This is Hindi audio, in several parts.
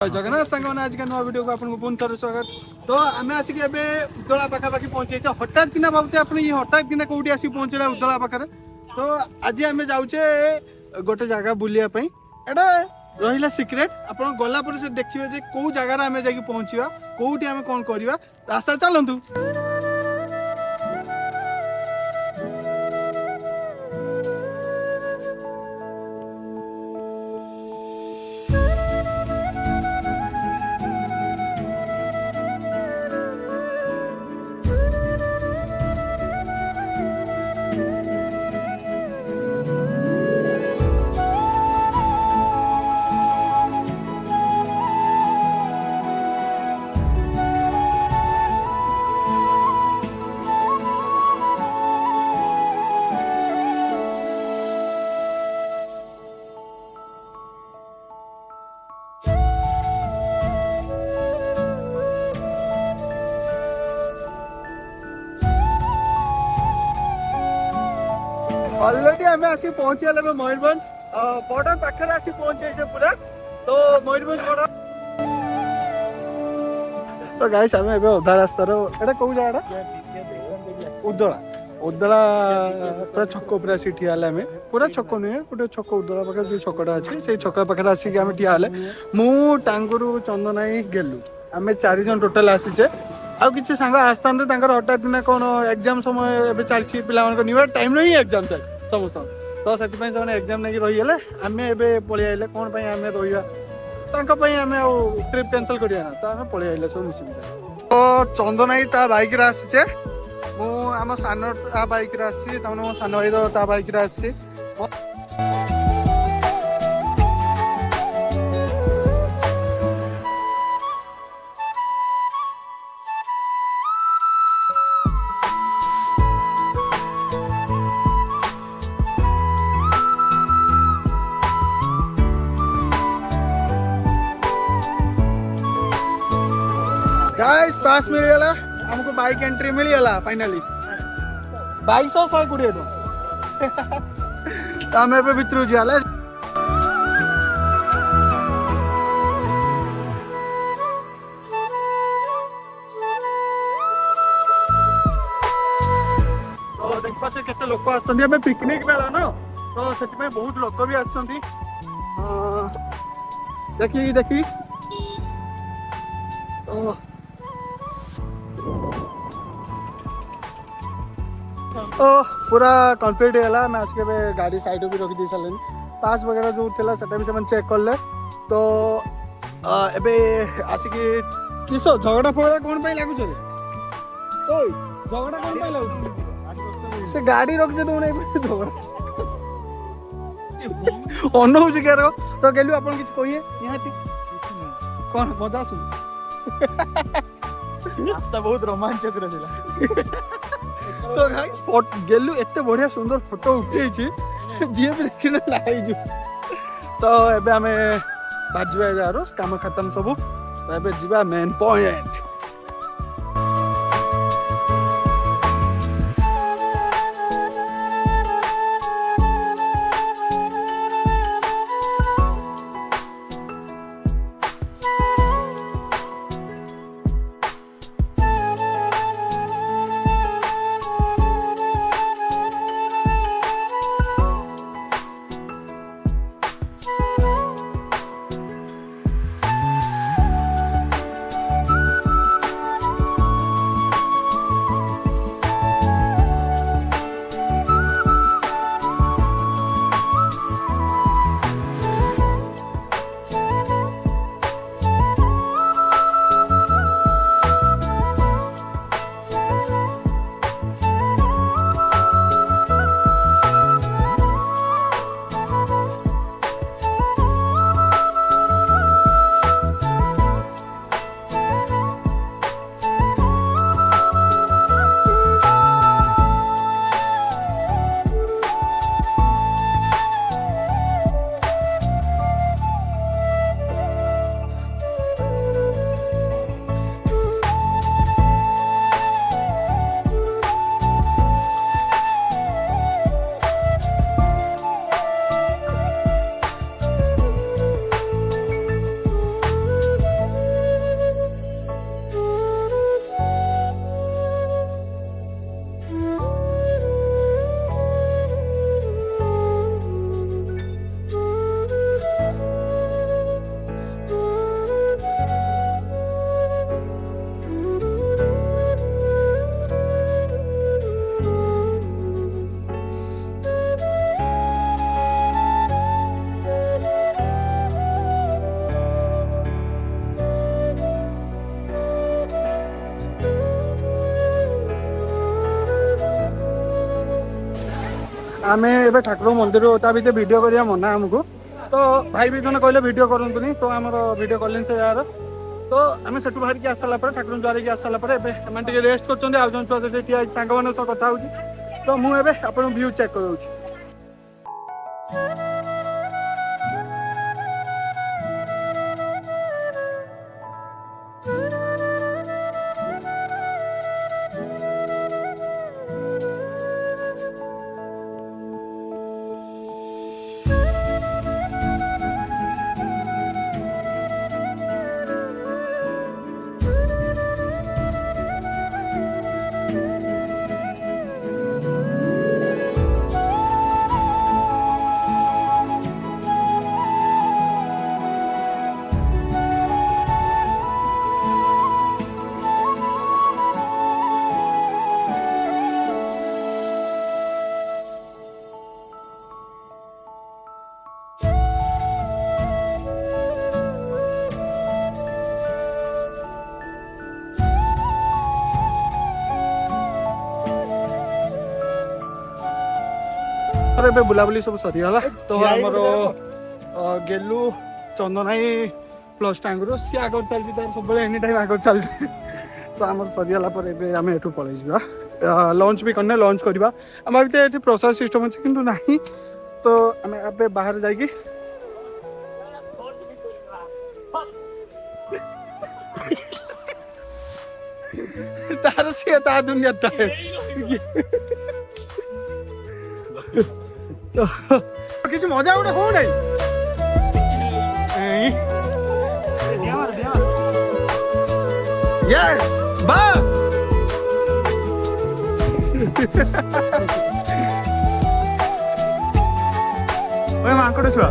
जगन्नाथ सांग मैंने आज का नुआ वीडियो को आपको पुनः थोड़ा स्वागत। तो आम आसिक उदला पाखापाखि पहुंचे हठात किना भावते आप ये हठात किना कौटी आसिक पहुंचला उदला पाखे। तो आज आम जाऊे गोटे जगह बुलायापी एटा रहा सिक्रेट आप गला पर से देखिए जे कौ जगार आम जा पहुँचा कौटी आम कौन करवा रास्ता चलतु। ऑलरेडी आम आसिक पहुंचे लगे मयूरभंज बॉर्डर पाखे आसिक पहुंचे पूरा। तो मयूरभंज बॉर्डर तो गाइस आम अधा रास्तार एटा कौ जगह उदला उदला पूरा छक उपर आसिक ठिया आम पूरा छक नुहे गोटे छक उदला पाखे जो छकटा अच्छे से छक पाखे आसिक आम ठिया मु टांगुरु चंदनाई गेलु आम 4 जन टोटाल आसीचे। आउ किसी सांग आसता हठात ना कौन एग्जाम समय चलती पिला न्यू टाइम ही एग्जाम चल समस्त तो से एग्जाम नहीं रहीगले आम ए पलि आइले कौन आम रहा आम ट्रिप कैंसल करिया ना तो आम पलि आइले सब मिसी। तो चंदनाई ता बाइक रे आसीचे आम सान ता बाइक रे आसी मो सान भाई ता बाइक रे आसी। गाइस पास मिलगला हमको बाइक एंट्री मिलगला फाइनली 2220 तो आम ए भितर जाले। तो देख पाचे केते लोक आछन हमें पिकनिक बेला ना तो सेति में बहुत लोक भी आछन देखी देखी तो पूरा कंप्लीट है मैं आज के गाड़ी साइड भी रखी दी सारे पास वगैरह जो थी से चेक कले। तो एबे आसिक किस झगड़ा फगड़ा कौन पाई लगुच झगड़ा कौन पाई लगुच से गाड़ी रख दे झगड़ा अनौच क्या तो गेलु आप कहिए निहाती कौन मजा सुन रास्ता बहुत रोमांचक रहा। तो गाइस गेलु एते बढ़िया सुंदर फोटो उठे जी भी देखने लाइजु। तो एबे आमे बाजवा जारो काम खत्म सब तो एबे जीवा मेन पॉइंट। आम ए ठाकुर मंदिर ता भीतर वीडियो करिया मना हमको तो भाई भी जन कहले वीडियो करंतुनी तो आमर वीडियो कलें से यार तो आम से बाहर की आसाला ठाकुर द्वार की आसाला एवं रेस्ट कर आउ जन छुआ से सांग मान सह कथा हो तो मुझे आप व्यू चेक कर बुलाबुली सब सरीगला तो आमर गेलु चंदनाई प्लस टांगुर सी आग चलती सब एनी टाइम आग चलती तो आम सरीगला आम ये पलि जा लंच भी करने लंच करवा आम भर ये प्रसाद सिस्टम अच्छे कि ना तो आम ए बाहर जाकि तार सी ता दुनिया किसी मजा गोटे हो नहीं यस बस ओए मांकड़ छुआ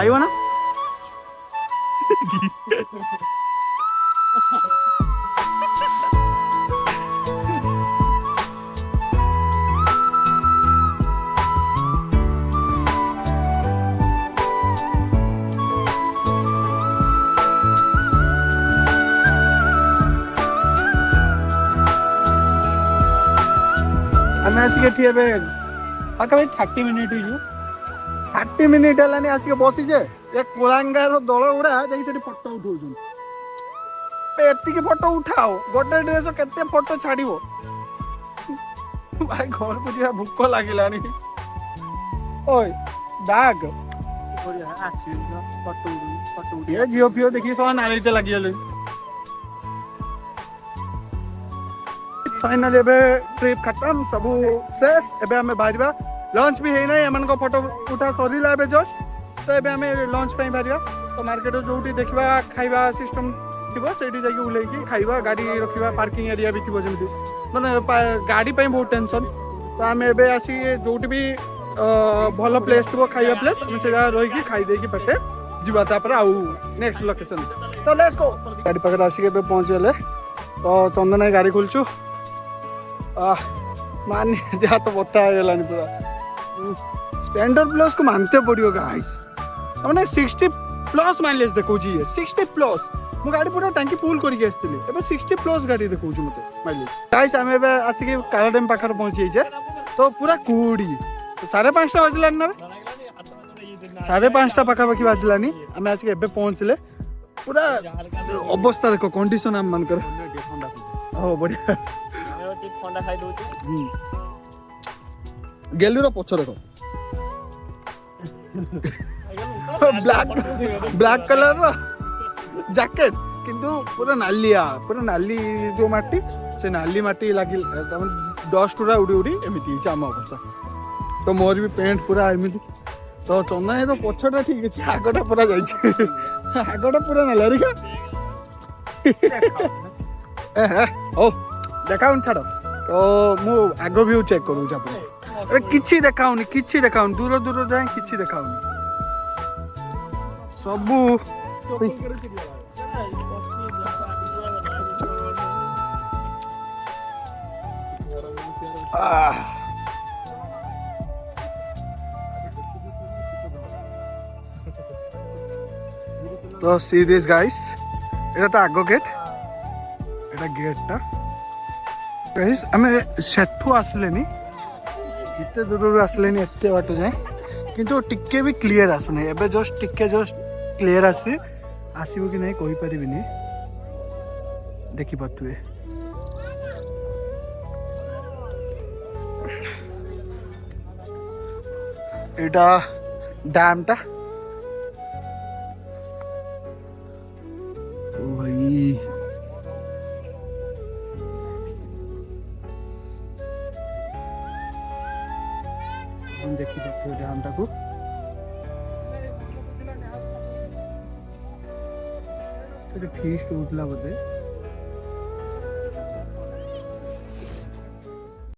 आइब ना आसिक पाखापाखि 30 मिनिट 30 मिनिट है आसिक बसीचे ये कोलांगार दल गुड़ा जाकि फटो उठाऊ एति फटो उठाओ गोटे ड्रेस केते फटो छाड़ भाई घर को जा भूक लगे बैग झील फीओ देखिए सब नालीटे लगी फाइनल ट्रिप खत्म सब शेष एबे हमें बाहर लंच भी है एम फोटो उठा सरला जस्ट तो ये आम लंच बाहर तो मार्केट जो देखा खाଇବା सिस्टम थी से ओल्ल खाଇବା गाड़ी रखा पार्किंग एरिया भी थी जमी मैंने गाड़ी बहुत टेंशन तो आम एबे आसी जो भी भल प्लेस थी खाଇବା प्लेस आम से रही खाईदे पेटे जापर आउ नेक्स्ट लोकेशन तो लेट्स गो गाड़ी पाखे आसिक पहुँचीगले तो चंदन गाड़ी खोलचु मान देहा तो बता गलानी पूरा स्प्लेंडर प्लस को मानते पड़ो गाइस मैंने 60 प्लस माइलेज देखो 60 प्लस मो गाड़ी पूरा टांकी फुल करके आसती 60 प्लस गाड़ी देखो मत माइलेज गाइस आम आसिक काला डैम पाखे पहुँची जाइए तो पूरा कुड़ी 5:30 बाजलानी ना 5:30 पाखापाखि बाजलानी आम आसिक एबे पहुँचले पूरा अवस्था देखो कंडीशन आम मानकर हाँ बढ़िया गेलुर पछ देख ब्लैक कलर जैकेट किंतु पूरा नाली जो माटी से नाली माटी लगे डस्ट गुड़ा उड़ी उड़ी एमती आम अवस्था तो मोर भी पेंट पूरा एमती तो चंदन तो पछटा ठीक अच्छे आगटा पूरा आगटा पूरा नाला ओ देखा छाड़ तो मु आग व्यू चेक करूँ किसी देखाऊनी दूर दूर जाए किसी देखाऊनी सबू तो सी दिस गाइस एटा तो आगो गेट एटा गेट टा गाइस हमें सेठू आसलेनी एते दूर आसले एते बाट जाए किंतु टिके भी क्लियर आसुना एबे जस्ट टिके जस्ट क्लियर आसी आसीबो कि नहीं कहि परिबिनी देखि पतुए एटा डैम टा ओ भाई हम देखि पतुए डैम टा को से फीस्ट होतला बोधे